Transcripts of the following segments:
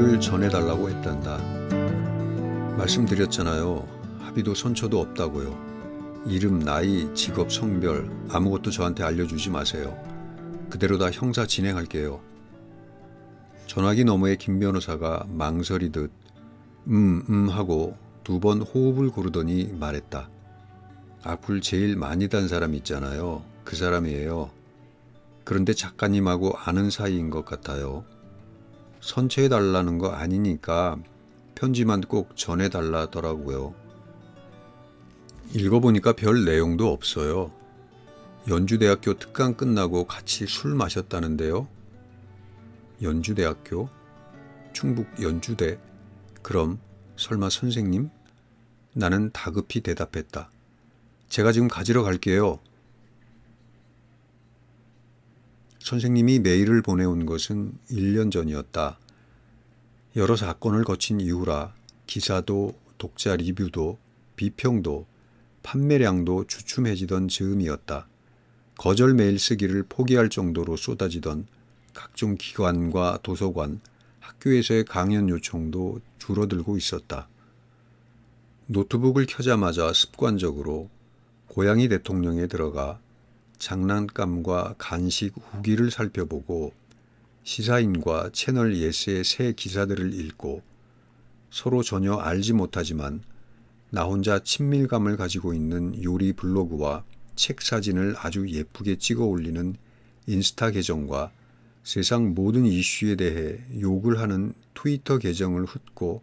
메일을 전해달라고 했단다. 말씀드렸잖아요. 합의도 선처도 없다고요. 이름, 나이, 직업, 성별 아무것도 저한테 알려주지 마세요. 그대로 다 형사 진행할게요. 전화기 너머에 김 변호사가 망설이듯 하고 2번 호흡을 고르더니 말했다. 악플 제일 많이 단 사람 있잖아요. 그 사람이에요. 그런데 작가님하고 아는 사이인 것 같아요. 선처해달라는 거 아니니까 편지만 꼭 전해달라더라고요. 읽어보니까 별 내용도 없어요. 연주대학교 특강 끝나고 같이 술 마셨다는데요. 연주대학교? 충북 연주대? 그럼 설마 선생님? 나는 다급히 대답했다. 제가 지금 가지러 갈게요. 선생님이 메일을 보내온 것은 1년 전이었다. 여러 사건을 거친 이후라 기사도 독자 리뷰도 비평도 판매량도 주춤해지던 즈음이었다. 거절 메일 쓰기를 포기할 정도로 쏟아지던 각종 기관과 도서관, 학교에서의 강연 요청도 줄어들고 있었다. 노트북을 켜자마자 습관적으로 고양이 대통령에 들어가 장난감과 간식 후기를 살펴보고 시사인과 채널 예스의 새 기사들을 읽고 서로 전혀 알지 못하지만 나 혼자 친밀감을 가지고 있는 요리 블로그와 책 사진을 아주 예쁘게 찍어 올리는 인스타 계정과 세상 모든 이슈에 대해 욕을 하는 트위터 계정을 훑고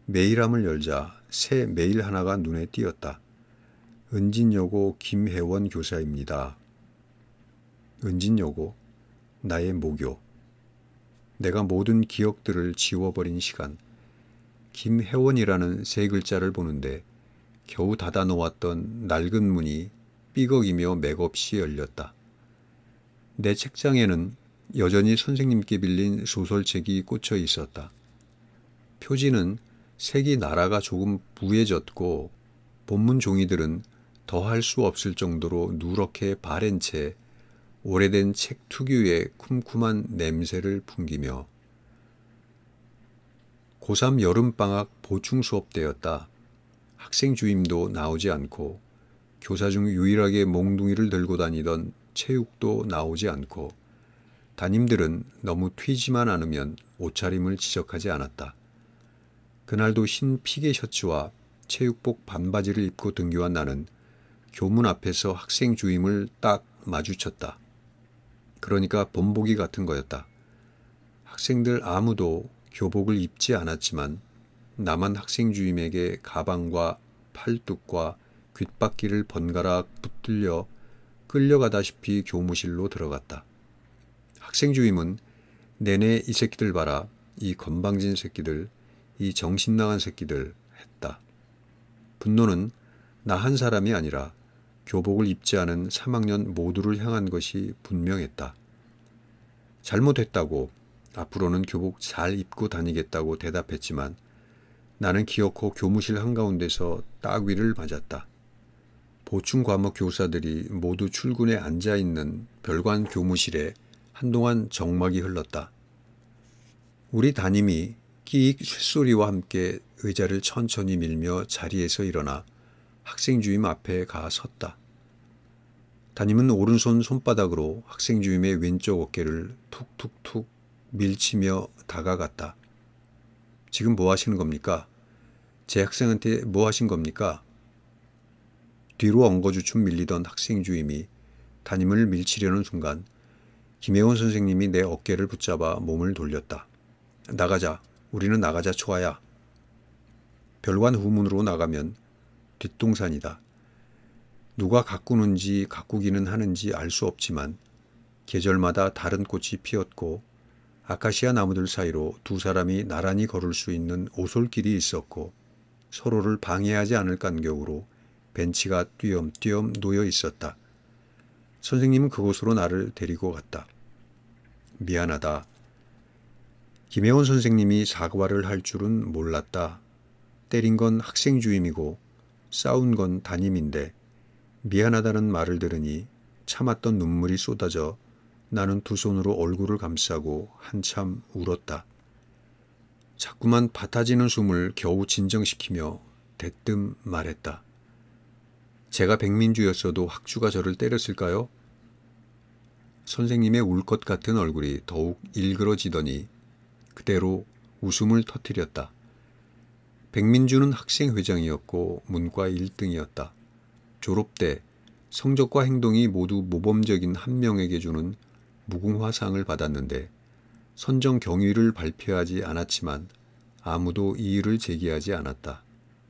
메일함을 열자 새 메일 하나가 눈에 띄었다. 은진여고 김혜원 교사입니다. 은진여고, 나의 모교. 내가 모든 기억들을 지워버린 시간. 김혜원이라는 세 글자를 보는데 겨우 닫아놓았던 낡은 문이 삐걱이며 맥없이 열렸다. 내 책장에는 여전히 선생님께 빌린 소설책이 꽂혀 있었다. 표지는 색이 나라가 조금 부해졌고 본문 종이들은 더할 수 없을 정도로 누렇게 바랜 채 오래된 책 특유의 쿰쿰한 냄새를 풍기며 고3 여름방학 보충 수업 때였다. 학생 주임도 나오지 않고 교사 중 유일하게 몽둥이를 들고 다니던 체육도 나오지 않고 담임들은 너무 튀지만 않으면 옷차림을 지적하지 않았다. 그날도 흰 피개 셔츠와 체육복 반바지를 입고 등교한 나는 교문 앞에서 학생 주임을 딱 마주쳤다. 그러니까 본보기 같은 거였다. 학생들 아무도 교복을 입지 않았지만 나만 학생 주임에게 가방과 팔뚝과 귓바퀴를 번갈아 붙들려 끌려가다시피 교무실로 들어갔다. 학생 주임은 내내 이 새끼들 봐라, 이 건방진 새끼들, 이 정신 나간 새끼들 했다. 분노는 나 한 사람이 아니라 교복을 입지 않은 3학년 모두를 향한 것이 분명했다. 잘못했다고 앞으로는 교복 잘 입고 다니겠다고 대답했지만 나는 기어코 교무실 한가운데서 따귀를 맞았다. 보충 과목 교사들이 모두 출근에 앉아있는 별관 교무실에 한동안 정막이 흘렀다. 우리 담임이 끼익 쇳소리와 함께 의자를 천천히 밀며 자리에서 일어나 학생 주임 앞에 가 섰다. 담임은 오른손 손바닥으로 학생 주임의 왼쪽 어깨를 툭툭툭 밀치며 다가갔다. 지금 뭐 하시는 겁니까? 제 학생한테 뭐 하신 겁니까? 뒤로 엉거주춤 밀리던 학생 주임이 담임을 밀치려는 순간 김혜원 선생님이 내 어깨를 붙잡아 몸을 돌렸다. 나가자. 우리는 나가자 초아야. 별관 후문으로 나가면 뒷동산이다. 누가 가꾸는지 가꾸기는 하는지 알 수 없지만 계절마다 다른 꽃이 피었고 아카시아 나무들 사이로 두 사람이 나란히 걸을 수 있는 오솔길이 있었고 서로를 방해하지 않을 간격으로 벤치가 띄엄띄엄 놓여 있었다. 선생님은 그곳으로 나를 데리고 갔다. 미안하다. 김혜원 선생님이 사과를 할 줄은 몰랐다. 때린 건 학생 주임이고 싸운 건 담임인데 미안하다는 말을 들으니 참았던 눈물이 쏟아져 나는 두 손으로 얼굴을 감싸고 한참 울었다. 자꾸만 받아지는 숨을 겨우 진정시키며 대뜸 말했다. 제가 백민주였어도 학주가 저를 때렸을까요? 선생님의 울 것 같은 얼굴이 더욱 일그러지더니 그대로 웃음을 터뜨렸다. 백민주는 학생회장이었고 문과 1등이었다. 졸업 때 성적과 행동이 모두 모범적인 한 명에게 주는 무궁화상을 받았는데 선정 경위를 발표하지 않았지만 아무도 이의를 제기하지 않았다.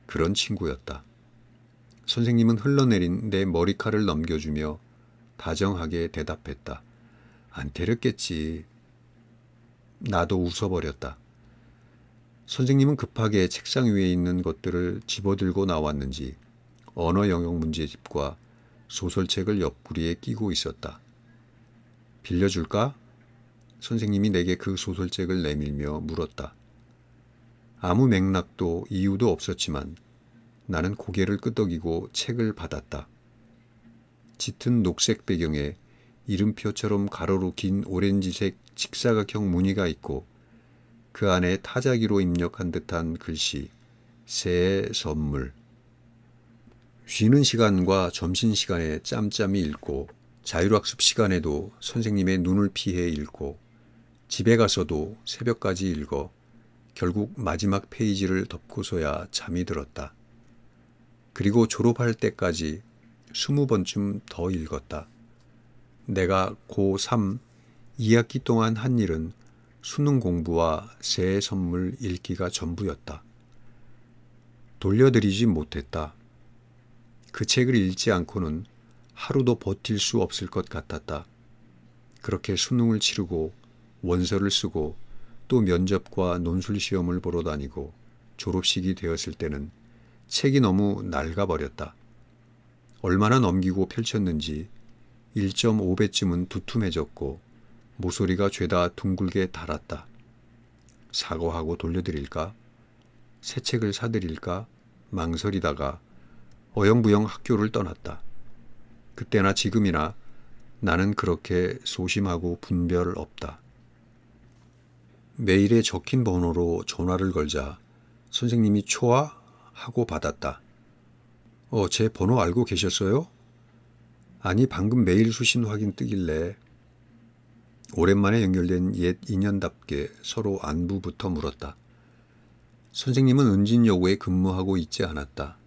그런 친구였다. 선생님은 흘러내린 내 머리칼을 넘겨주며 다정하게 대답했다. 안 때렸겠지. 나도 웃어버렸다. 선생님은 급하게 책상 위에 있는 것들을 집어들고 나왔는지 언어 영역 문제집과 소설책을 옆구리에 끼고 있었다. 빌려줄까? 선생님이 내게 그 소설책을 내밀며 물었다. 아무 맥락도 이유도 없었지만 나는 고개를 끄덕이고 책을 받았다. 짙은 녹색 배경에 이름표처럼 가로로 긴 오렌지색 직사각형 무늬가 있고 그 안에 타자기로 입력한 듯한 글씨 새해 선물. 쉬는 시간과 점심시간에 짬짬이 읽고 자율학습 시간에도 선생님의 눈을 피해 읽고 집에 가서도 새벽까지 읽어 결국 마지막 페이지를 덮고서야 잠이 들었다. 그리고 졸업할 때까지 20번쯤 더 읽었다. 내가 고3 2학기 동안 한 일은 수능 공부와 새해 선물 읽기가 전부였다. 돌려드리지 못했다. 그 책을 읽지 않고는 하루도 버틸 수 없을 것 같았다. 그렇게 수능을 치르고 원서를 쓰고 또 면접과 논술 시험을 보러 다니고 졸업식이 되었을 때는 책이 너무 낡아버렸다. 얼마나 넘기고 펼쳤는지 1.5배쯤은 두툼해졌고 모서리가 죄다 둥글게 달았다. 사과하고 돌려드릴까? 새 책을 사드릴까? 망설이다가 어영부영 학교를 떠났다. 그때나 지금이나 나는 그렇게 소심하고 분별 없다. 메일에 적힌 번호로 전화를 걸자 선생님이 초아? 하고 받았다. 제 번호 알고 계셨어요? 아니, 방금 메일 수신 확인 뜨길래. 오랜만에 연결된 옛 인연답게 서로 안부부터 물었다. 선생님은 은진여고에 근무하고 있지 않았다.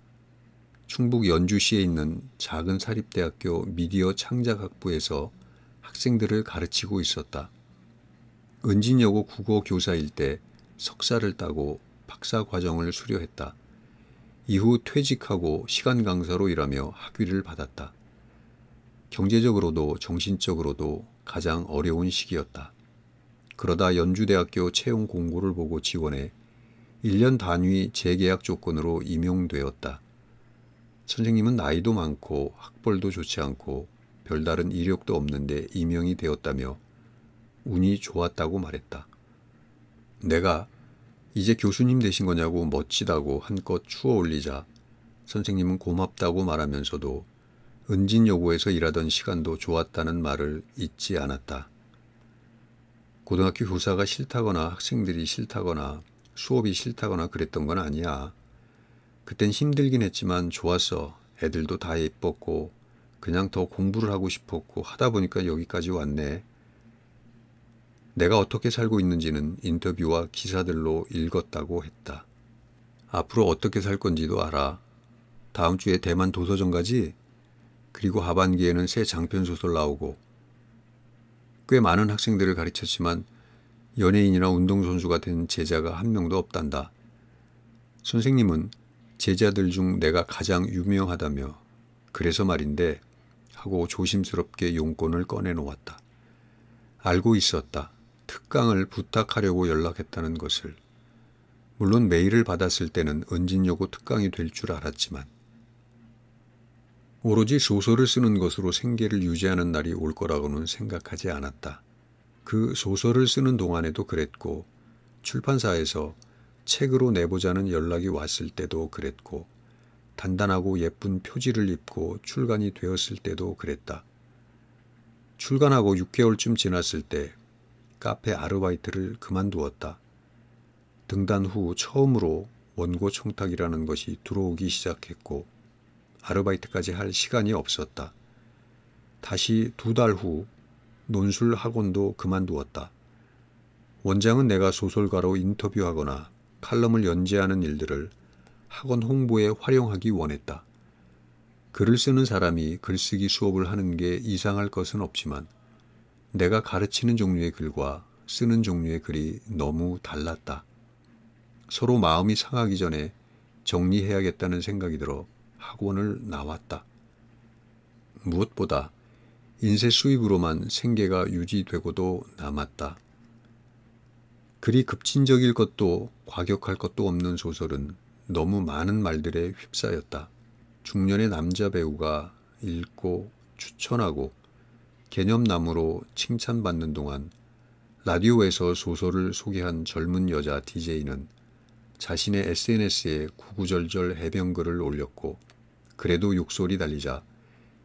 충북 연주시에 있는 작은 사립대학교 미디어 창작학부에서 학생들을 가르치고 있었다. 은진여고 국어 교사일 때 석사를 따고 박사 과정을 수료했다. 이후 퇴직하고 시간 강사로 일하며 학위를 받았다. 경제적으로도 정신적으로도 가장 어려운 시기였다. 그러다 연주대학교 채용 공고를 보고 지원해 1년 단위 재계약 조건으로 임용되었다. 선생님은 나이도 많고 학벌도 좋지 않고 별다른 이력도 없는데 임용이 되었다며 운이 좋았다고 말했다. 내가 이제 교수님 되신 거냐고 멋지다고 한껏 추어 올리자 선생님은 고맙다고 말하면서도 은진여고에서 일하던 시간도 좋았다는 말을 잊지 않았다. 고등학교 교사가 싫다거나 학생들이 싫다거나 수업이 싫다거나 그랬던 건 아니야. 그땐 힘들긴 했지만 좋았어. 애들도 다 예뻤고 그냥 더 공부를 하고 싶었고 하다 보니까 여기까지 왔네. 내가 어떻게 살고 있는지는 인터뷰와 기사들로 읽었다고 했다. 앞으로 어떻게 살 건지도 알아. 다음 주에 대만 도서전 가지? 그리고 하반기에는 새 장편소설 나오고. 꽤 많은 학생들을 가르쳤지만 연예인이나 운동선수가 된 제자가 한 명도 없단다. 선생님은 제자들 중 내가 가장 유명하다며 그래서 말인데 하고 조심스럽게 용건을 꺼내놓았다. 알고 있었다. 특강을 부탁하려고 연락했다는 것을. 물론 메일을 받았을 때는 은진여고 특강이 될 줄 알았지만 오로지 소설을 쓰는 것으로 생계를 유지하는 날이 올 거라고는 생각하지 않았다. 그 소설을 쓰는 동안에도 그랬고 출판사에서 책으로 내보자는 연락이 왔을 때도 그랬고 단단하고 예쁜 표지를 입고 출간이 되었을 때도 그랬다. 출간하고 6개월쯤 지났을 때 카페 아르바이트를 그만두었다. 등단 후 처음으로 원고 청탁이라는 것이 들어오기 시작했고 아르바이트까지 할 시간이 없었다. 다시 2달 후 논술 학원도 그만두었다. 원장은 내가 소설가로 인터뷰하거나 칼럼을 연재하는 일들을 학원 홍보에 활용하기 원했다. 글을 쓰는 사람이 글쓰기 수업을 하는 게 이상할 것은 없지만 내가 가르치는 종류의 글과 쓰는 종류의 글이 너무 달랐다. 서로 마음이 상하기 전에 정리해야겠다는 생각이 들어 학원을 나왔다. 무엇보다 인쇄 수입으로만 생계가 유지되고도 남았다. 그리 급진적일 것도 과격할 것도 없는 소설은 너무 많은 말들에 휩싸였다. 중년의 남자 배우가 읽고 추천하고 개념남으로 칭찬받는 동안 라디오에서 소설을 소개한 젊은 여자 DJ는 자신의 SNS에 구구절절 해병글을 올렸고 그래도 욕설이 달리자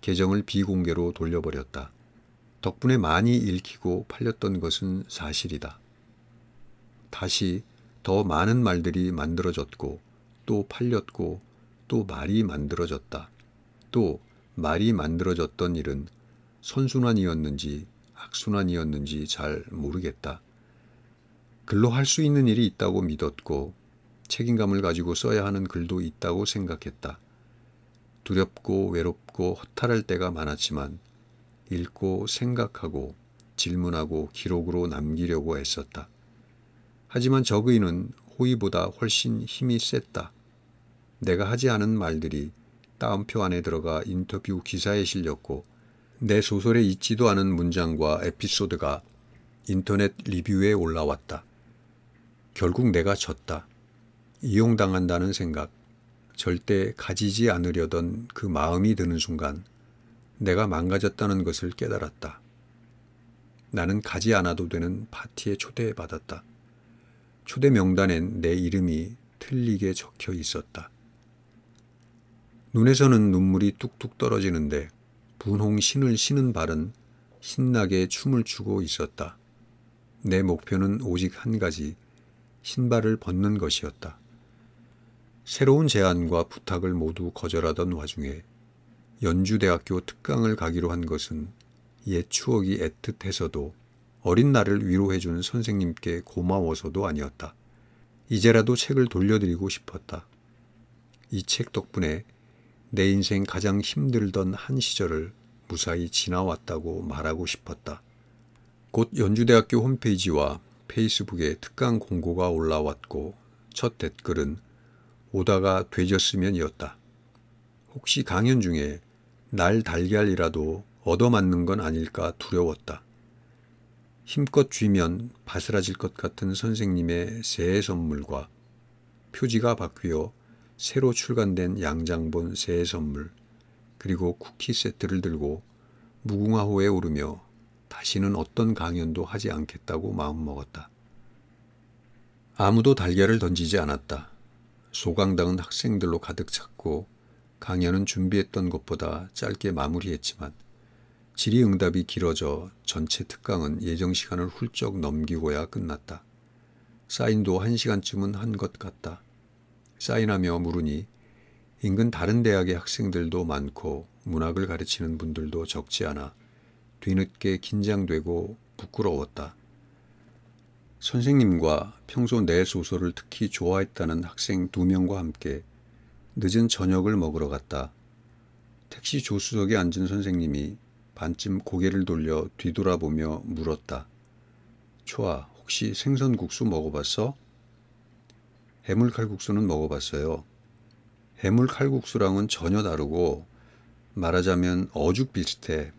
계정을 비공개로 돌려버렸다. 덕분에 많이 읽히고 팔렸던 것은 사실이다. 다시 더 많은 말들이 만들어졌고 또 팔렸고 또 말이 만들어졌다. 또 말이 만들어졌던 일은 선순환이었는지 악순환이었는지 잘 모르겠다. 글로 할 수 있는 일이 있다고 믿었고 책임감을 가지고 써야 하는 글도 있다고 생각했다. 두렵고 외롭고 허탈할 때가 많았지만 읽고 생각하고 질문하고 기록으로 남기려고 애썼다. 하지만 적의는 호의보다 훨씬 힘이 셌다. 내가 하지 않은 말들이 따옴표 안에 들어가 인터뷰 기사에 실렸고 내 소설에 있지도 않은 문장과 에피소드가 인터넷 리뷰에 올라왔다. 결국 내가 졌다. 이용당한다는 생각, 절대 가지지 않으려던 그 마음이 드는 순간 내가 망가졌다는 것을 깨달았다. 나는 가지 않아도 되는 파티에 초대받았다. 초대 명단엔 내 이름이 틀리게 적혀 있었다. 눈에서는 눈물이 뚝뚝 떨어지는데 분홍 신을 신은 발은 신나게 춤을 추고 있었다. 내 목표는 오직 한 가지, 신발을 벗는 것이었다. 새로운 제안과 부탁을 모두 거절하던 와중에 연주대학교 특강을 가기로 한 것은 옛 추억이 애틋해서도 어린 나를 위로해준 선생님께 고마워서도 아니었다. 이제라도 책을 돌려드리고 싶었다. 이 책 덕분에 내 인생 가장 힘들던 한 시절을 무사히 지나왔다고 말하고 싶었다. 곧 연주대학교 홈페이지와 페이스북에 특강 공고가 올라왔고 첫 댓글은 오다가 되졌으면이었다. 혹시 강연 중에 날 달걀이라도 얻어맞는 건 아닐까 두려웠다. 힘껏 쥐면 바스라질 것 같은 선생님의 새해 선물과 표지가 바뀌어 새로 출간된 양장본 새해 선물 그리고 쿠키 세트를 들고 무궁화호에 오르며 다시는 어떤 강연도 하지 않겠다고 마음먹었다. 아무도 달걀을 던지지 않았다. 소강당은 학생들로 가득 찼고 강연은 준비했던 것보다 짧게 마무리했지만 질의응답이 길어져 전체 특강은 예정 시간을 훌쩍 넘기고야 끝났다. 사인도 1시간쯤은 한 것 같다. 사인하며 물으니 인근 다른 대학의 학생들도 많고 문학을 가르치는 분들도 적지 않아 뒤늦게 긴장되고 부끄러웠다. 선생님과 평소 내 소설을 특히 좋아했다는 학생 2명과 함께 늦은 저녁을 먹으러 갔다. 택시 조수석에 앉은 선생님이 반쯤 고개를 돌려 뒤돌아보며 물었다. 초아, 혹시 생선국수 먹어봤어? 해물칼국수는 먹어봤어요. 해물칼국수랑은 전혀 다르고 말하자면 어죽 비슷해.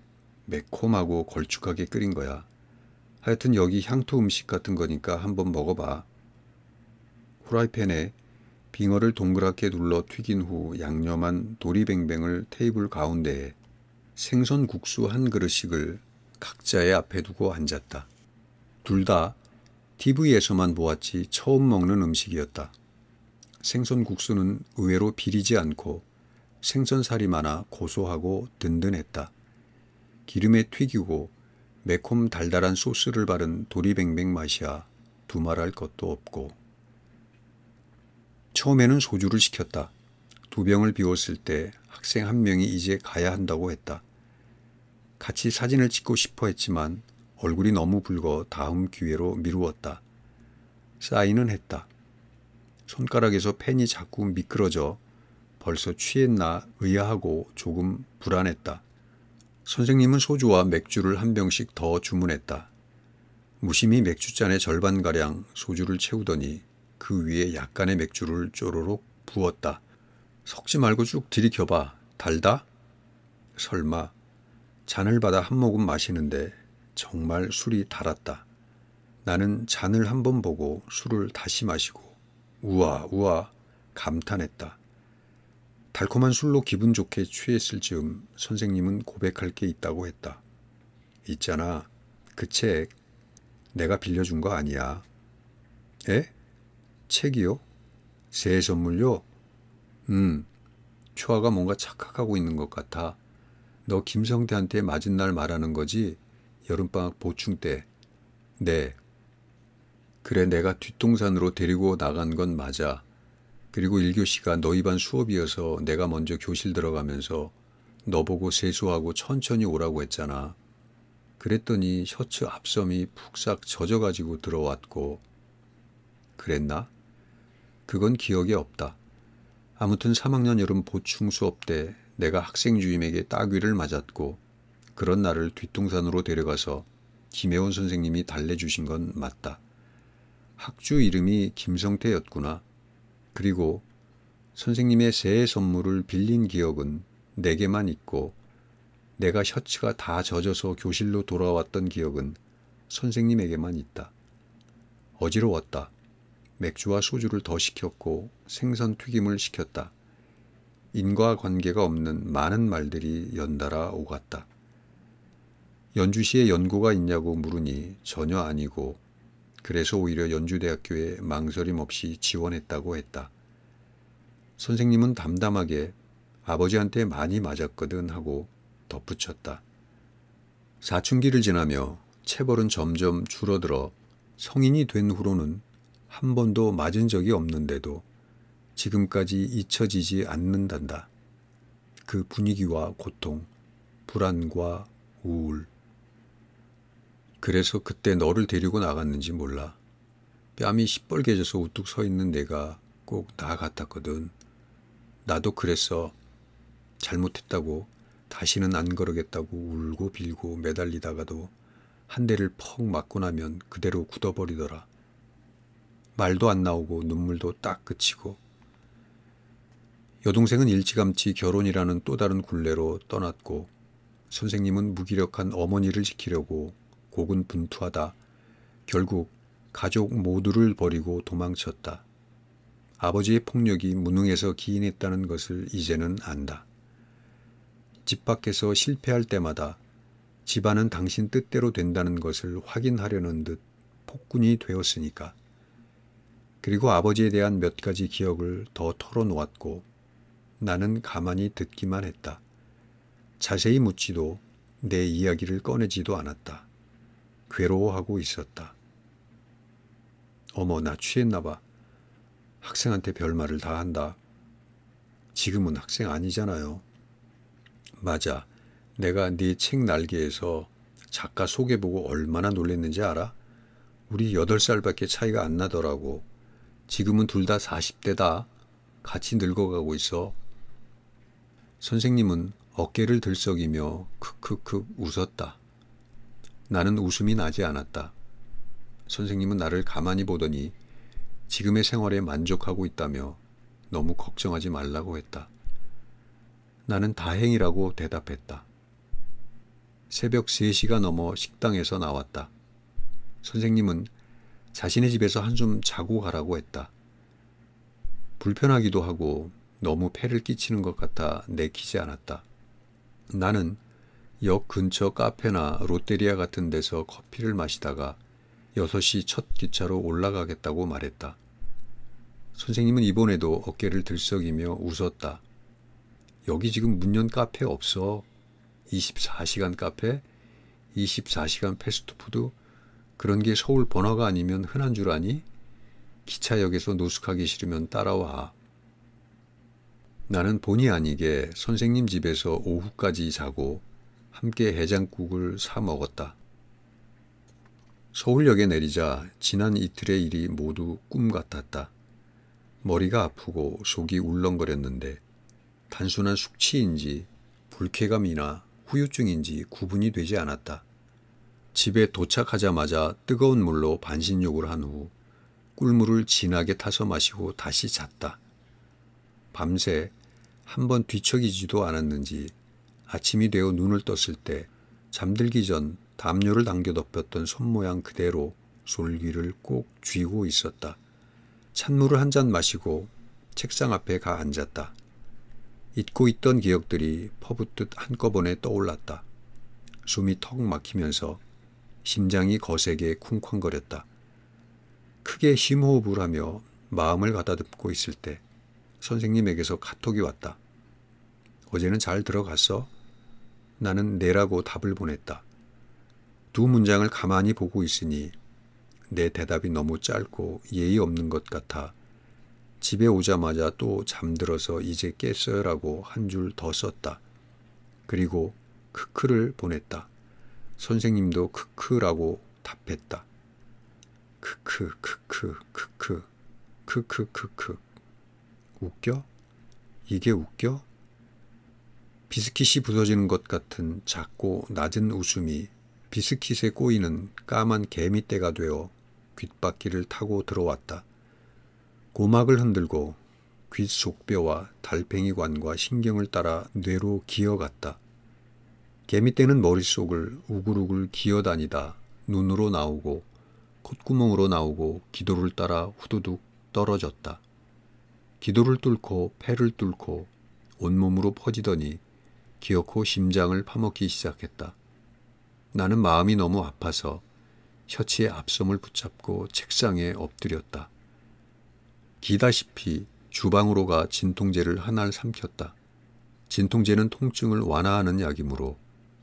매콤하고 걸쭉하게 끓인 거야. 하여튼 여기 향토 음식 같은 거니까 한번 먹어봐. 후라이팬에 빙어를 동그랗게 눌러 튀긴 후 양념한 도리뱅뱅을 테이블 가운데에 생선 국수 한 그릇씩을 각자의 앞에 두고 앉았다. 둘 다 TV에서만 보았지 처음 먹는 음식이었다. 생선 국수는 의외로 비리지 않고 생선살이 많아 고소하고 든든했다. 기름에 튀기고 매콤 달달한 소스를 바른 도리뱅뱅 맛이야 두말할 것도 없고 처음에는 소주를 시켰다. 2병을 비웠을 때 학생 1명이 이제 가야 한다고 했다. 같이 사진을 찍고 싶어 했지만 얼굴이 너무 붉어 다음 기회로 미루었다. 사인은 했다. 손가락에서 펜이 자꾸 미끄러져 벌써 취했나 의아하고 조금 불안했다. 선생님은 소주와 맥주를 1병씩 더 주문했다. 무심히 맥주잔의 절반가량 소주를 채우더니 그 위에 약간의 맥주를 쪼로록 부었다. 섞지 말고 쭉 들이켜봐. 달다? 설마. 잔을 받아 한 모금 마시는데 정말 술이 달았다. 나는 잔을 한번 보고 술을 다시 마시고 우와 우와 감탄했다. 달콤한 술로 기분 좋게 취했을 즈음 선생님은 고백할 게 있다고 했다. 있잖아. 그 책 내가 빌려준 거 아니야. 에? 책이요? 새해 선물요? 초아가 뭔가 착각하고 있는 것 같아. 너 김성태한테 맞은 날 말하는 거지? 여름방학 보충 때. 네. 그래 내가 뒷동산으로 데리고 나간 건 맞아. 그리고 1교시가 너희 반 수업이어서 내가 먼저 교실 들어가면서 너 보고 세수하고 천천히 오라고 했잖아. 그랬더니 셔츠 앞섬이 푹싹 젖어가지고 들어왔고. 그랬나? 그건 기억에 없다. 아무튼 3학년 여름 보충 수업 때 내가 학생 주임에게 따귀를 맞았고 그런 날을 뒷동산으로 데려가서 김혜원 선생님이 달래주신 건 맞다. 학주 이름이 김성태였구나. 그리고 선생님의 새해 선물을 빌린 기억은 내게만 있고 내가 셔츠가 다 젖어서 교실로 돌아왔던 기억은 선생님에게만 있다. 어지러웠다. 맥주와 소주를 더 시켰고 생선 튀김을 시켰다. 인과관계가 없는 많은 말들이 연달아 오갔다. 연주시에 연고가 있냐고 물으니 전혀 아니고 그래서 오히려 연주대학교에 망설임 없이 지원했다고 했다. 선생님은 담담하게 아버지한테 많이 맞았거든 하고 덧붙였다. 사춘기를 지나며 체벌은 점점 줄어들어 성인이 된 후로는 한 번도 맞은 적이 없는데도 지금까지 잊혀지지 않는단다. 그 분위기와 고통, 불안과 우울. 그래서 그때 너를 데리고 나갔는지 몰라. 뺨이 시뻘개져서 우뚝 서 있는 내가 꼭 나 같았거든. 나도 그랬어. 잘못했다고 다시는 안 그러겠다고 울고 빌고 매달리다가도 한 대를 퍽 맞고 나면 그대로 굳어버리더라. 말도 안 나오고 눈물도 딱 그치고. 여동생은 일찌감치 결혼이라는 또 다른 굴레로 떠났고 선생님은 무기력한 어머니를 지키려고 고군분투하다 결국 가족 모두를 버리고 도망쳤다. 아버지의 폭력이 무능해서 기인했다는 것을 이제는 안다. 집 밖에서 실패할 때마다 집안은 당신 뜻대로 된다는 것을 확인하려는 듯 폭군이 되었으니까. 그리고 아버지에 대한 몇 가지 기억을 더 털어놓았고 나는 가만히 듣기만 했다. 자세히 묻지도 내 이야기를 꺼내지도 않았다. 괴로워하고 있었다. 어머, 나 취했나 봐. 학생한테 별말을 다 한다. 지금은 학생 아니잖아요. 맞아. 내가 네 책 날개에서 작가 소개보고 얼마나 놀랬는지 알아? 우리 8살밖에 차이가 안 나더라고. 지금은 둘 다 40대다. 같이 늙어가고 있어. 선생님은 어깨를 들썩이며 크크크 웃었다. 나는 웃음이 나지 않았다. 선생님은 나를 가만히 보더니 지금의 생활에 만족하고 있다며 너무 걱정하지 말라고 했다. 나는 다행이라고 대답했다. 새벽 3시가 넘어 식당에서 나왔다. 선생님은 자신의 집에서 한숨 자고 가라고 했다. 불편하기도 하고 너무 폐를 끼치는 것 같아 내키지 않았다. 나는 역 근처 카페나 롯데리아 같은 데서 커피를 마시다가 6시 첫 기차로 올라가겠다고 말했다. 선생님은 이번에도 어깨를 들썩이며 웃었다. 여기 지금 문 연 카페 없어. 24시간 카페, 24시간 패스트푸드, 그런 게 서울 번화가 아니면 흔한 줄 아니? 기차역에서 노숙하기 싫으면 따라와. 나는 본의 아니게 선생님 집에서 오후까지 자고 함께 해장국을 사 먹었다. 서울역에 내리자 지난 이틀의 일이 모두 꿈 같았다. 머리가 아프고 속이 울렁거렸는데 단순한 숙취인지 불쾌감이나 후유증인지 구분이 되지 않았다. 집에 도착하자마자 뜨거운 물로 반신욕을 한 후 꿀물을 진하게 타서 마시고 다시 잤다. 밤새 한 번 뒤척이지도 않았는지 아침이 되어 눈을 떴을 때 잠들기 전 담요를 당겨 덮였던 손모양 그대로 솔귀를 꼭 쥐고 있었다. 찬물을 한 잔 마시고 책상 앞에 가 앉았다. 잊고 있던 기억들이 퍼붓듯 한꺼번에 떠올랐다. 숨이 턱 막히면서 심장이 거세게 쿵쾅거렸다. 크게 심호흡을 하며 마음을 가다듬고 있을 때 선생님에게서 카톡이 왔다. 어제는 잘 들어갔어? 나는 네라고 답을 보냈다. 두 문장을 가만히 보고 있으니 내 대답이 너무 짧고 예의 없는 것 같아 집에 오자마자 또 잠들어서 이제 깼어요라고 한 줄 더 썼다. 그리고 크크를 보냈다. 선생님도 크크라고 답했다. 크크 크크 크크 크크 크크. 웃겨? 이게 웃겨? 비스킷이 부서지는 것 같은 작고 낮은 웃음이 비스킷에 꼬이는 까만 개미떼가 되어 귓바퀴를 타고 들어왔다. 고막을 흔들고 귓 속뼈와 달팽이관과 신경을 따라 뇌로 기어갔다. 개미떼는 머릿속을 우글우글 기어다니다 눈으로 나오고 콧구멍으로 나오고 기도를 따라 후두둑 떨어졌다. 기도를 뚫고 폐를 뚫고 온몸으로 퍼지더니 기어코 심장을 파먹기 시작했다. 나는 마음이 너무 아파서 셔츠의 앞섬을 붙잡고 책상에 엎드렸다. 기다시피 주방으로 가 진통제를 하나를 삼켰다. 진통제는 통증을 완화하는 약이므로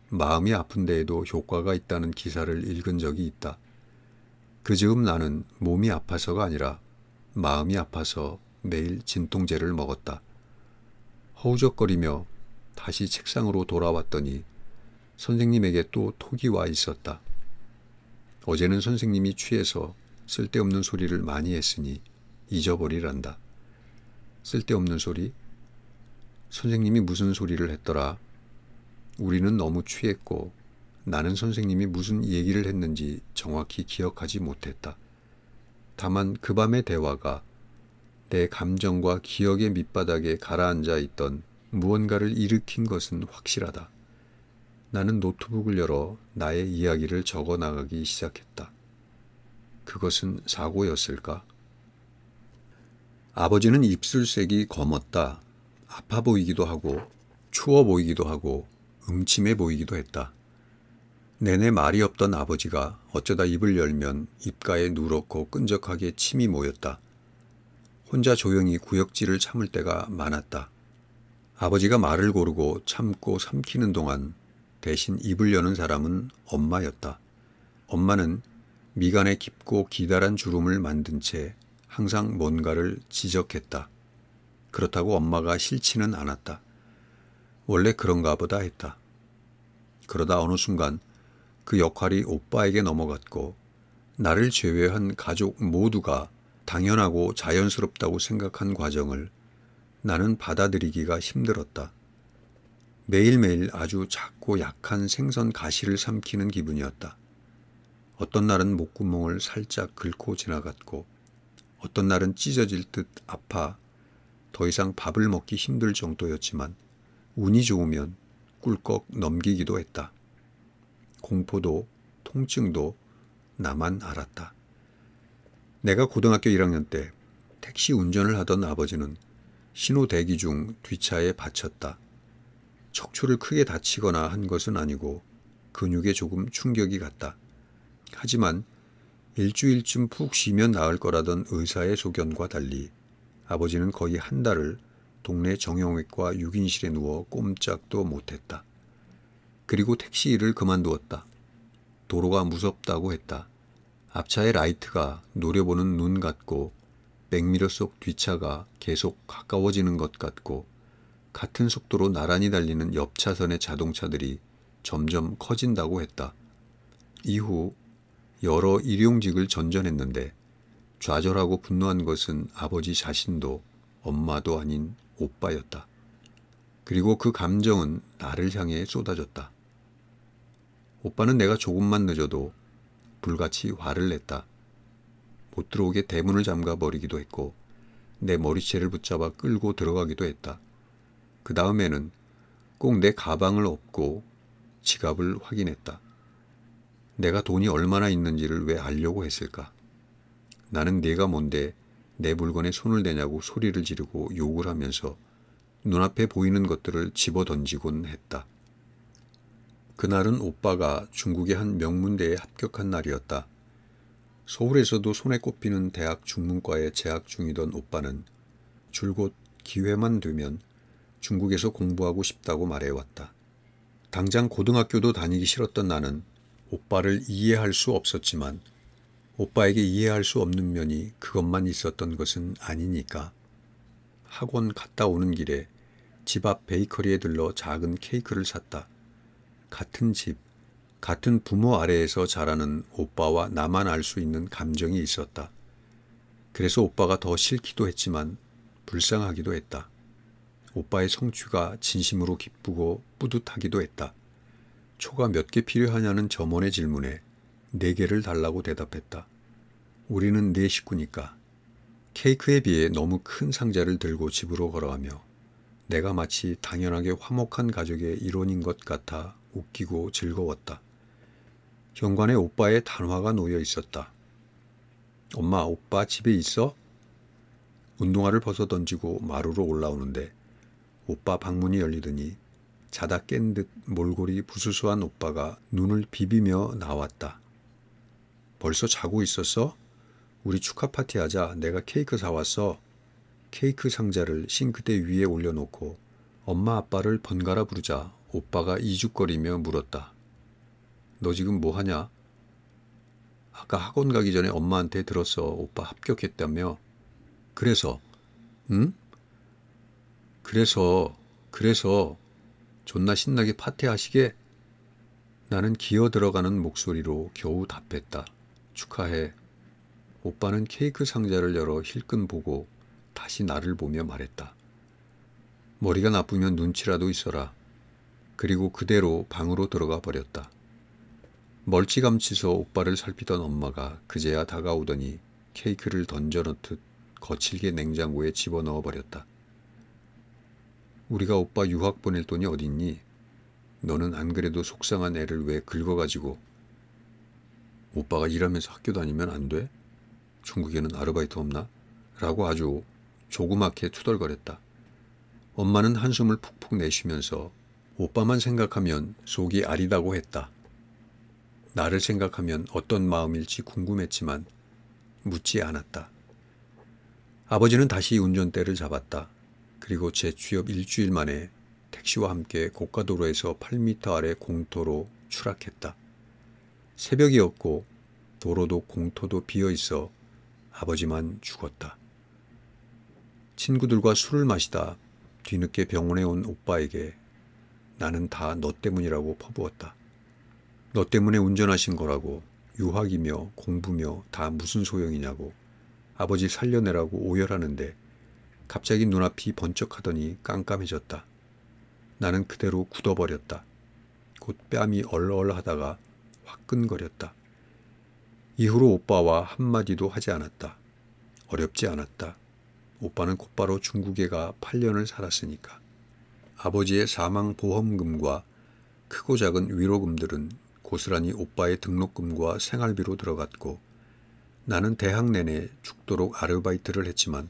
마음이 아픈 데에도 효과가 있다는 기사를 읽은 적이 있다. 그 즈음 나는 몸이 아파서가 아니라 마음이 아파서 매일 진통제를 먹었다. 허우적거리며 다시 책상으로 돌아왔더니 선생님에게 또 톡이 와 있었다. 어제는 선생님이 취해서 쓸데없는 소리를 많이 했으니 잊어버리란다. 쓸데없는 소리? 선생님이 무슨 소리를 했더라? 우리는 너무 취했고 나는 선생님이 무슨 얘기를 했는지 정확히 기억하지 못했다. 다만 그 밤의 대화가 내 감정과 기억의 밑바닥에 가라앉아 있던 무언가를 일으킨 것은 확실하다. 나는 노트북을 열어 나의 이야기를 적어 나가기 시작했다. 그것은 사고였을까? 아버지는 입술색이 검었다. 아파 보이기도 하고 추워 보이기도 하고 음침해 보이기도 했다. 내내 말이 없던 아버지가 어쩌다 입을 열면 입가에 누렇고 끈적하게 침이 모였다. 혼자 조용히 구역질을 참을 때가 많았다. 아버지가 말을 고르고 참고 삼키는 동안 대신 입을 여는 사람은 엄마였다. 엄마는 미간에 깊고 기다란 주름을 만든 채 항상 뭔가를 지적했다. 그렇다고 엄마가 싫지는 않았다. 원래 그런가 보다 했다. 그러다 어느 순간 그 역할이 오빠에게 넘어갔고 나를 제외한 가족 모두가 당연하고 자연스럽다고 생각한 과정을 나는 받아들이기가 힘들었다. 매일매일 아주 작고 약한 생선 가시를 삼키는 기분이었다. 어떤 날은 목구멍을 살짝 긁고 지나갔고 어떤 날은 찢어질 듯 아파 더 이상 밥을 먹기 힘들 정도였지만 운이 좋으면 꿀꺽 넘기기도 했다. 공포도 통증도 나만 알았다. 내가 고등학교 1학년 때 택시 운전을 하던 아버지는 신호 대기 중 뒷차에 받쳤다. 척추를 크게 다치거나 한 것은 아니고 근육에 조금 충격이 갔다. 하지만 일주일쯤 푹 쉬면 나을 거라던 의사의 소견과 달리 아버지는 거의 한 달을 동네 정형외과 6인실에 누워 꼼짝도 못했다. 그리고 택시 일을 그만두었다. 도로가 무섭다고 했다. 앞차의 라이트가 노려보는 눈 같고 백미러 속 뒷차가 계속 가까워지는 것 같고 같은 속도로 나란히 달리는 옆 차선의 자동차들이 점점 커진다고 했다. 이후 여러 일용직을 전전했는데 좌절하고 분노한 것은 아버지 자신도 엄마도 아닌 오빠였다. 그리고 그 감정은 나를 향해 쏟아졌다. 오빠는 내가 조금만 늦어도 불같이 화를 냈다. 못 들어오게 대문을 잠가 버리기도 했고 내 머리채를 붙잡아 끌고 들어가기도 했다. 그 다음에는 꼭 내 가방을 엎고 지갑을 확인했다. 내가 돈이 얼마나 있는지를 왜 알려고 했을까? 나는 네가 뭔데 내 물건에 손을 대냐고 소리를 지르고 욕을 하면서 눈앞에 보이는 것들을 집어던지곤 했다. 그날은 오빠가 중국의 한 명문대에 합격한 날이었다. 서울에서도 손에 꼽히는 대학 중문과에 재학 중이던 오빠는 줄곧 기회만 되면 중국에서 공부하고 싶다고 말해왔다. 당장 고등학교도 다니기 싫었던 나는 오빠를 이해할 수 없었지만 오빠에게 이해할 수 없는 면이 그것만 있었던 것은 아니니까. 학원 갔다 오는 길에 집 앞 베이커리에 들러 작은 케이크를 샀다. 같은 집, 같은 부모 아래에서 자라는 오빠와 나만 알 수 있는 감정이 있었다. 그래서 오빠가 더 싫기도 했지만 불쌍하기도 했다. 오빠의 성취가 진심으로 기쁘고 뿌듯하기도 했다. 초가 몇 개 필요하냐는 점원의 질문에 4개를 달라고 대답했다. 우리는 4 식구니까. 케이크에 비해 너무 큰 상자를 들고 집으로 걸어가며 내가 마치 당연하게 화목한 가족의 일원인 것 같아 웃기고 즐거웠다. 현관에 오빠의 단화가 놓여 있었다. 엄마, 오빠 집에 있어? 운동화를 벗어 던지고 마루로 올라오는데 오빠 방문이 열리더니 자다 깬 듯 몰골이 부수수한 오빠가 눈을 비비며 나왔다. 벌써 자고 있었어? 우리 축하 파티하자. 내가 케이크 사왔어. 케이크 상자를 싱크대 위에 올려놓고 엄마 아빠를 번갈아 부르자 오빠가 이죽거리며 물었다. 너 지금 뭐 하냐? 아까 학원 가기 전에 엄마한테 들었어. 오빠 합격했다며. 그래서? 응? 그래서 존나 신나게 파티하시게? 나는 기어 들어가는 목소리로 겨우 답했다. 축하해. 오빠는 케이크 상자를 열어 힐끔 보고 다시 나를 보며 말했다. 머리가 나쁘면 눈치라도 있어라. 그리고 그대로 방으로 들어가 버렸다. 멀찌감치서 오빠를 살피던 엄마가 그제야 다가오더니 케이크를 던져놓듯 거칠게 냉장고에 집어넣어 버렸다. 우리가 오빠 유학 보낼 돈이 어딨니? 너는 안 그래도 속상한 애를 왜 긁어가지고. 오빠가 일하면서 학교 다니면 안 돼? 중국에는 아르바이트 없나? 라고 아주 조그맣게 투덜거렸다. 엄마는 한숨을 푹푹 내쉬면서 오빠만 생각하면 속이 아리다고 했다. 나를 생각하면 어떤 마음일지 궁금했지만 묻지 않았다. 아버지는 다시 운전대를 잡았다. 그리고 제 취업 일주일 만에 택시와 함께 고가도로에서 8m 아래 공터로 추락했다. 새벽이었고 도로도 공터도 비어있어 아버지만 죽었다. 친구들과 술을 마시다 뒤늦게 병원에 온 오빠에게 나는 다 너 때문이라고 퍼부었다. 너 때문에 운전하신 거라고. 유학이며 공부며 다 무슨 소용이냐고. 아버지 살려내라고 오열하는데 갑자기 눈앞이 번쩍하더니 깜깜해졌다. 나는 그대로 굳어버렸다. 곧 뺨이 얼얼하다가 화끈거렸다. 이후로 오빠와 한마디도 하지 않았다. 어렵지 않았다. 오빠는 곧바로 중국에 가 8년을 살았으니까. 아버지의 사망보험금과 크고 작은 위로금들은 고스란히 오빠의 등록금과 생활비로 들어갔고 나는 대학 내내 죽도록 아르바이트를 했지만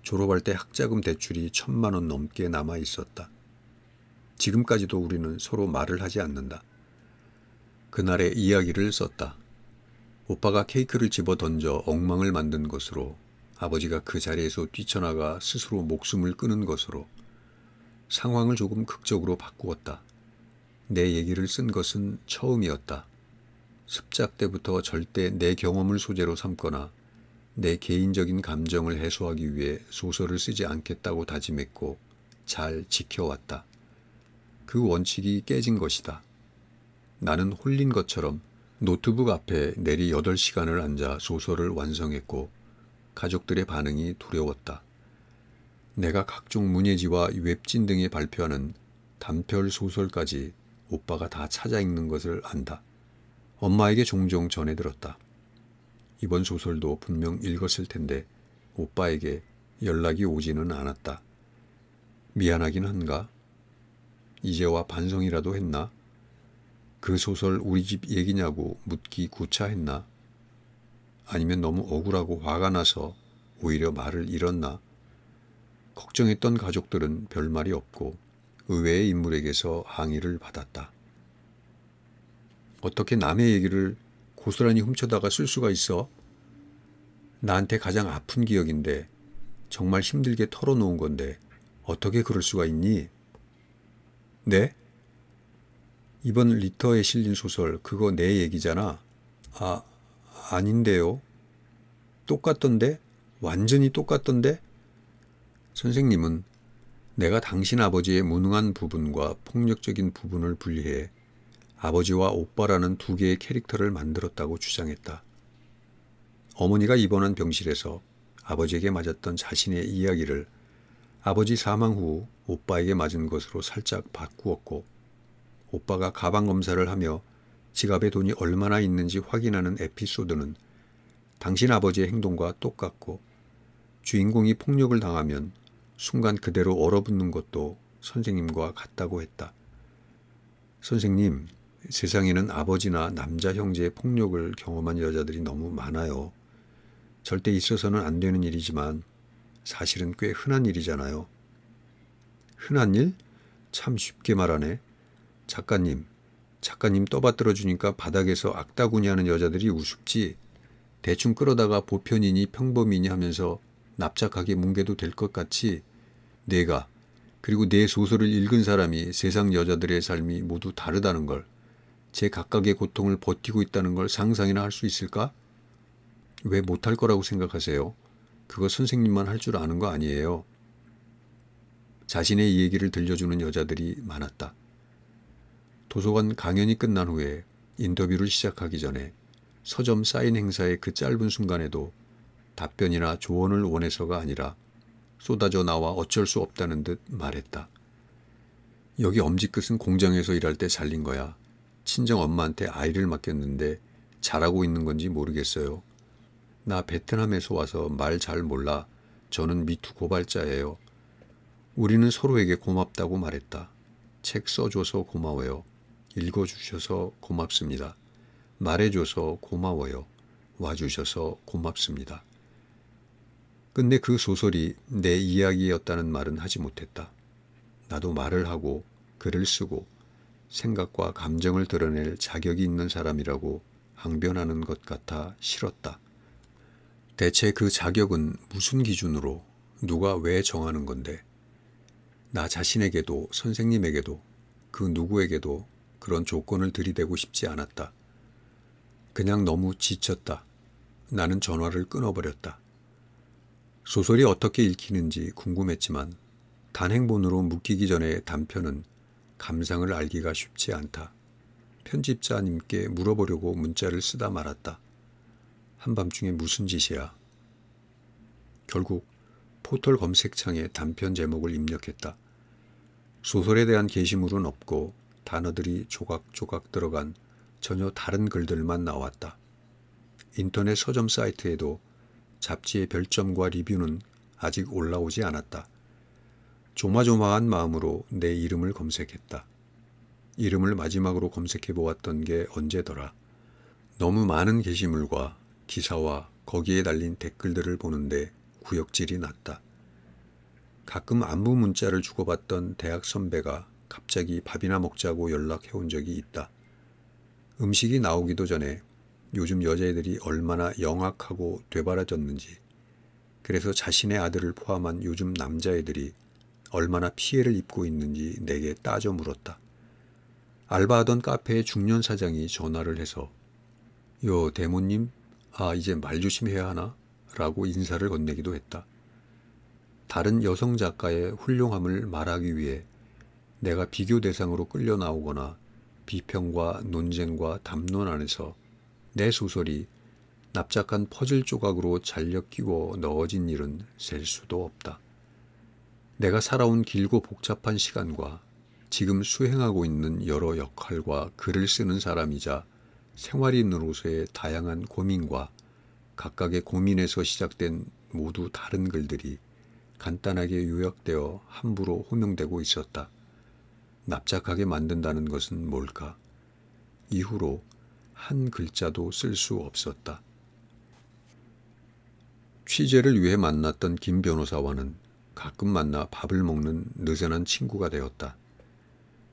졸업할 때 학자금 대출이 1,000만 원 넘게 남아 있었다. 지금까지도 우리는 서로 말을 하지 않는다. 그날의 이야기를 썼다. 오빠가 케이크를 집어 던져 엉망을 만든 것으로, 아버지가 그 자리에서 뛰쳐나가 스스로 목숨을 끊은 것으로 상황을 조금 극적으로 바꾸었다. 내 얘기를 쓴 것은 처음이었다. 습작 때부터 절대 내 경험을 소재로 삼거나 내 개인적인 감정을 해소하기 위해 소설을 쓰지 않겠다고 다짐했고 잘 지켜왔다. 그 원칙이 깨진 것이다. 나는 홀린 것처럼 노트북 앞에 내리 8시간을 앉아 소설을 완성했고 가족들의 반응이 두려웠다. 내가 각종 문예지와 웹진 등에 발표하는 단편 소설까지 오빠가 다 찾아 읽는 것을 안다. 엄마에게 종종 전해들었다. 이번 소설도 분명 읽었을 텐데 오빠에게 연락이 오지는 않았다. 미안하긴 한가? 이제와 반성이라도 했나? 그 소설 우리 집 얘기냐고 묻기 구차했나? 아니면 너무 억울하고 화가 나서 오히려 말을 잃었나? 걱정했던 가족들은 별말이 없고 의외의 인물에게서 항의를 받았다. 어떻게 남의 얘기를 고스란히 훔쳐다가 쓸 수가 있어? 나한테 가장 아픈 기억인데 정말 힘들게 털어놓은 건데 어떻게 그럴 수가 있니? 네? 이번 리터에 실린 소설 그거 내 얘기잖아. 아닌데요. 똑같던데? 완전히 똑같던데? 선생님은 내가 당신 아버지의 무능한 부분과 폭력적인 부분을 분리해 아버지와 오빠라는 두 개의 캐릭터를 만들었다고 주장했다. 어머니가 입원한 병실에서 아버지에게 맞았던 자신의 이야기를 아버지 사망 후 오빠에게 맞은 것으로 살짝 바꾸었고 오빠가 가방 검사를 하며 지갑에 돈이 얼마나 있는지 확인하는 에피소드는 당신 아버지의 행동과 똑같고 주인공이 폭력을 당하면 순간 그대로 얼어붙는 것도 선생님과 같다고 했다. 선생님, 세상에는 아버지나 남자 형제의 폭력을 경험한 여자들이 너무 많아요. 절대 있어서는 안 되는 일이지만 사실은 꽤 흔한 일이잖아요. 흔한 일? 참 쉽게 말하네. 작가님 떠받들어 주니까 바닥에서 악다구니 하는 여자들이 우습지. 대충 끌어다가 보편이니 평범이니 하면서 납작하게 뭉개도 될 것 같이 내가 그리고 내 소설을 읽은 사람이 세상 여자들의 삶이 모두 다르다는 걸, 제 각각의 고통을 버티고 있다는 걸 상상이나 할 수 있을까? 왜 못할 거라고 생각하세요? 그거 선생님만 할 줄 아는 거 아니에요. 자신의 얘기를 들려주는 여자들이 많았다. 도서관 강연이 끝난 후에 인터뷰를 시작하기 전에 서점 사인 행사의 그 짧은 순간에도 답변이나 조언을 원해서가 아니라 쏟아져 나와 어쩔 수 없다는 듯 말했다. 여기 엄지끝은 공장에서 일할 때 잘린 거야. 친정 엄마한테 아이를 맡겼는데 잘하고 있는 건지 모르겠어요. 나 베트남에서 와서 말 잘 몰라. 저는 미투 고발자예요. 우리는 서로에게 고맙다고 말했다. 책 써줘서 고마워요. 읽어주셔서 고맙습니다. 말해줘서 고마워요. 와주셔서 고맙습니다. 근데 그 소설이 내 이야기였다는 말은 하지 못했다. 나도 말을 하고 글을 쓰고 생각과 감정을 드러낼 자격이 있는 사람이라고 항변하는 것 같아 싫었다. 대체 그 자격은 무슨 기준으로 누가 왜 정하는 건데? 나 자신에게도 선생님에게도 그 누구에게도 그런 조건을 들이대고 싶지 않았다. 그냥 너무 지쳤다. 나는 전화를 끊어버렸다. 소설이 어떻게 읽히는지 궁금했지만 단행본으로 묶이기 전에 단편은 감상을 알기가 쉽지 않다. 편집자님께 물어보려고 문자를 쓰다 말았다. 한밤중에 무슨 짓이야? 결국 포털 검색창에 단편 제목을 입력했다. 소설에 대한 게시물은 없고 단어들이 조각조각 들어간 전혀 다른 글들만 나왔다. 인터넷 서점 사이트에도 잡지의 별점과 리뷰는 아직 올라오지 않았다. 조마조마한 마음으로 내 이름을 검색했다. 이름을 마지막으로 검색해 보았던 게 언제더라. 너무 많은 게시물과 기사와 거기에 달린 댓글들을 보는데 구역질이 났다. 가끔 안부 문자를 주고받던 대학 선배가 갑자기 밥이나 먹자고 연락해 온 적이 있다. 음식이 나오기도 전에 요즘 여자애들이 얼마나 영악하고 되바라졌는지, 그래서 자신의 아들을 포함한 요즘 남자애들이 얼마나 피해를 입고 있는지 내게 따져 물었다. 알바하던 카페의 중년 사장이 전화를 해서 요 대모님, 이제 말 조심해야 하나? 라고 인사를 건네기도 했다. 다른 여성 작가의 훌륭함을 말하기 위해 내가 비교 대상으로 끌려 나오거나 비평과 논쟁과 담론 안에서 내 소설이 납작한 퍼즐 조각으로 잘려 끼워 넣어진 일은 셀 수도 없다. 내가 살아온 길고 복잡한 시간과 지금 수행하고 있는 여러 역할과 글을 쓰는 사람이자 생활인으로서의 다양한 고민과 각각의 고민에서 시작된 모두 다른 글들이 간단하게 요약되어 함부로 호명되고 있었다. 납작하게 만든다는 것은 뭘까? 이후로 한 글자도 쓸 수 없었다. 취재를 위해 만났던 김 변호사와는 가끔 만나 밥을 먹는 느슨한 친구가 되었다.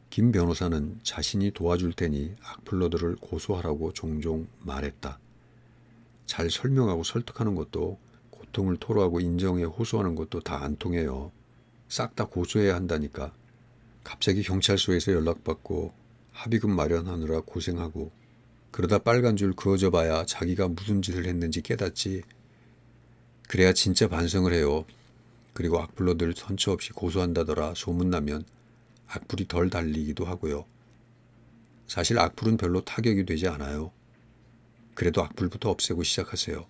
김 변호사는 자신이 도와줄 테니 악플러들을 고소하라고 종종 말했다. 잘 설명하고 설득하는 것도 고통을 토로하고 인정해 호소하는 것도 다 안 통해요. 싹 다 고소해야 한다니까. 갑자기 경찰서에서 연락받고 합의금 마련하느라 고생하고 그러다 빨간 줄 그어져 봐야 자기가 무슨 짓을 했는지 깨닫지. 그래야 진짜 반성을 해요. 그리고 악플러들 선처 없이 고소한다더라 소문나면 악플이 덜 달리기도 하고요. 사실 악플은 별로 타격이 되지 않아요. 그래도 악플부터 없애고 시작하세요.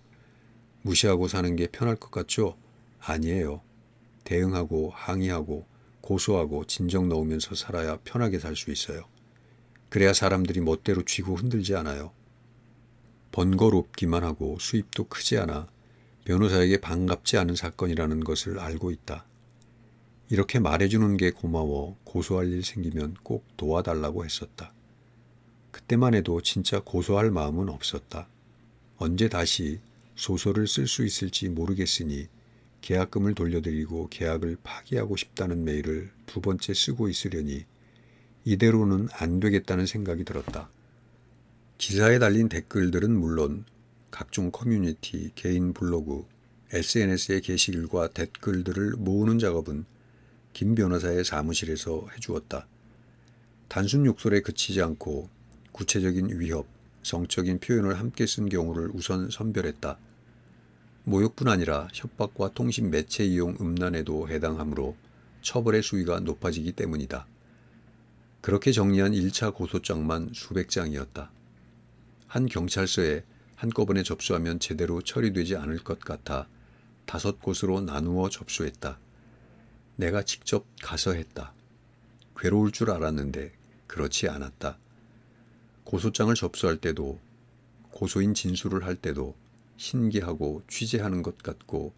무시하고 사는 게 편할 것 같죠? 아니에요. 대응하고 항의하고 고소하고 진정 넣으면서 살아야 편하게 살 수 있어요. 그래야 사람들이 멋대로 쥐고 흔들지 않아요. 번거롭기만 하고 수입도 크지 않아 변호사에게 반갑지 않은 사건이라는 것을 알고 있다. 이렇게 말해주는 게 고마워 고소할 일 생기면 꼭 도와달라고 했었다. 그때만 해도 진짜 고소할 마음은 없었다. 언제 다시 소설을 쓸 수 있을지 모르겠으니 계약금을 돌려드리고 계약을 파기하고 싶다는 메일을 2번째 쓰고 있으려니 이대로는 안 되겠다는 생각이 들었다. 기사에 달린 댓글들은 물론 각종 커뮤니티, 개인 블로그, SNS의 게시글과 댓글들을 모으는 작업은 김 변호사의 사무실에서 해주었다. 단순 욕설에 그치지 않고 구체적인 위협, 성적인 표현을 함께 쓴 경우를 우선 선별했다. 모욕뿐 아니라 협박과 통신 매체 이용 음란에도 해당하므로 처벌의 수위가 높아지기 때문이다. 그렇게 정리한 1차 고소장만 수백 장이었다. 한 경찰서에 한꺼번에 접수하면 제대로 처리되지 않을 것 같아 5곳으로 나누어 접수했다. 내가 직접 가서 했다. 괴로울 줄 알았는데 그렇지 않았다. 고소장을 접수할 때도 고소인 진술을 할 때도 신기하고 취재하는 것 같고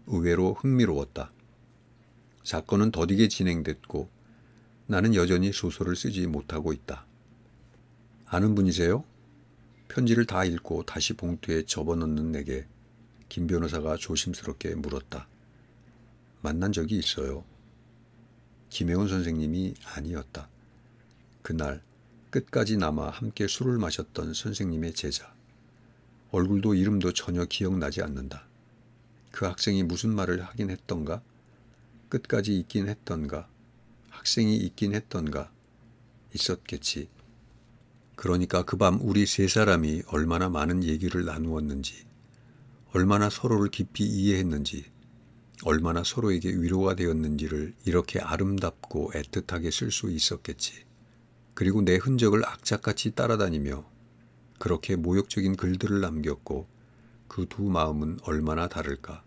의외로 흥미로웠다. 사건은 더디게 진행됐고 나는 여전히 소설을 쓰지 못하고 있다. 아는 분이세요? 편지를 다 읽고 다시 봉투에 접어넣는 내게 김 변호사가 조심스럽게 물었다. 만난 적이 있어요. 김혜원 선생님이 아니었다. 그날 끝까지 남아 함께 술을 마셨던 선생님의 제자. 얼굴도 이름도 전혀 기억나지 않는다. 그 학생이 무슨 말을 하긴 했던가? 끝까지 있긴 했던가? 학생이 있긴 했던가? 있었겠지. 그러니까 그 밤 우리 3사람이 얼마나 많은 얘기를 나누었는지, 얼마나 서로를 깊이 이해했는지, 얼마나 서로에게 위로가 되었는지를 이렇게 아름답고 애틋하게 쓸 수 있었겠지. 그리고 내 흔적을 악착같이 따라다니며 그렇게 모욕적인 글들을 남겼고 그 두 마음은 얼마나 다를까?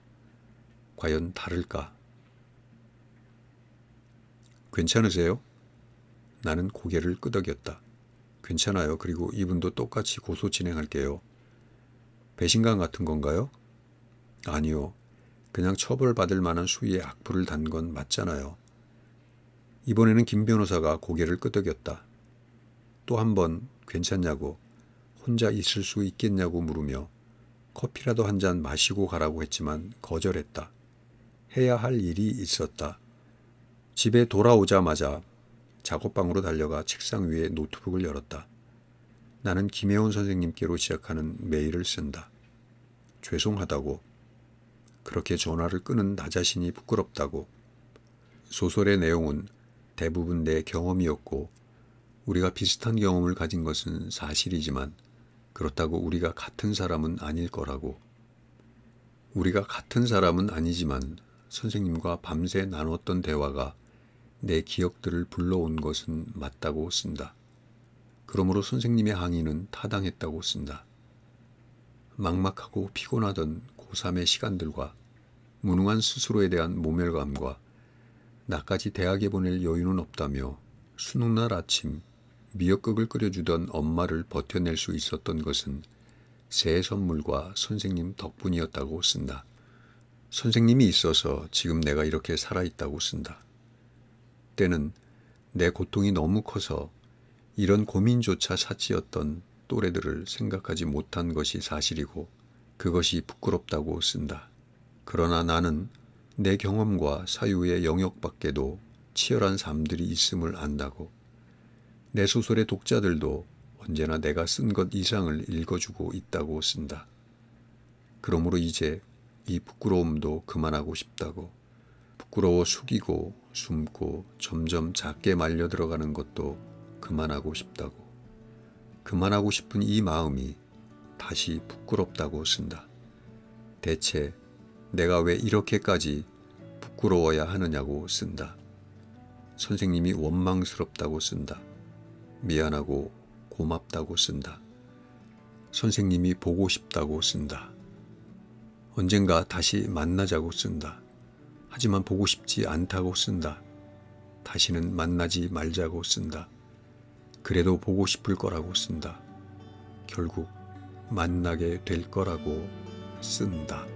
과연 다를까? 괜찮으세요? 나는 고개를 끄덕였다. 괜찮아요. 그리고 이분도 똑같이 고소 진행할게요. 배신감 같은 건가요? 아니요. 그냥 처벌받을 만한 수위의 악플을 단 건 맞잖아요. 이번에는 김 변호사가 고개를 끄덕였다. 또 한 번 괜찮냐고, 혼자 있을 수 있겠냐고 물으며 커피라도 한 잔 마시고 가라고 했지만 거절했다. 해야 할 일이 있었다. 집에 돌아오자마자 작업방으로 달려가 책상 위에 노트북을 열었다. 나는 김혜원 선생님께로 시작하는 메일을 쓴다. 죄송하다고. 그렇게 전화를 끄는 나 자신이 부끄럽다고. 소설의 내용은 대부분 내 경험이었고 우리가 비슷한 경험을 가진 것은 사실이지만 그렇다고 우리가 같은 사람은 아닐 거라고. 우리가 같은 사람은 아니지만 선생님과 밤새 나눴던 대화가 내 기억들을 불러온 것은 맞다고 쓴다. 그러므로 선생님의 항의는 타당했다고 쓴다. 막막하고 피곤하던 고3의 시간들과 무능한 스스로에 대한 모멸감과 나까지 대학에 보낼 여유는 없다며 수능날 아침 미역국을 끓여주던 엄마를 버텨낼 수 있었던 것은 새 선물과 선생님 덕분이었다고 쓴다. 선생님이 있어서 지금 내가 이렇게 살아있다고 쓴다. 때는 내 고통이 너무 커서 이런 고민조차 사치였던 또래들을 생각하지 못한 것이 사실이고 그것이 부끄럽다고 쓴다. 그러나 나는 내 경험과 사유의 영역 밖에도 치열한 삶들이 있음을 안다고 내 소설의 독자들도 언제나 내가 쓴 것 이상을 읽어주고 있다고 쓴다. 그러므로 이제 이 부끄러움도 그만하고 싶다고 부끄러워 숙이고 숨고 점점 작게 말려 들어가는 것도 그만하고 싶다고 그만하고 싶은 이 마음이 다시 부끄럽다고 쓴다. 대체 내가 왜 이렇게까지 부끄러워야 하느냐고 쓴다. 선생님이 원망스럽다고 쓴다. 미안하고 고맙다고 쓴다. 선생님이 보고 싶다고 쓴다. 언젠가 다시 만나자고 쓴다. 하지만 보고 싶지 않다고 쓴다. 다시는 만나지 말자고 쓴다. 그래도 보고 싶을 거라고 쓴다. 결국 만나게 될 거라고 쓴다.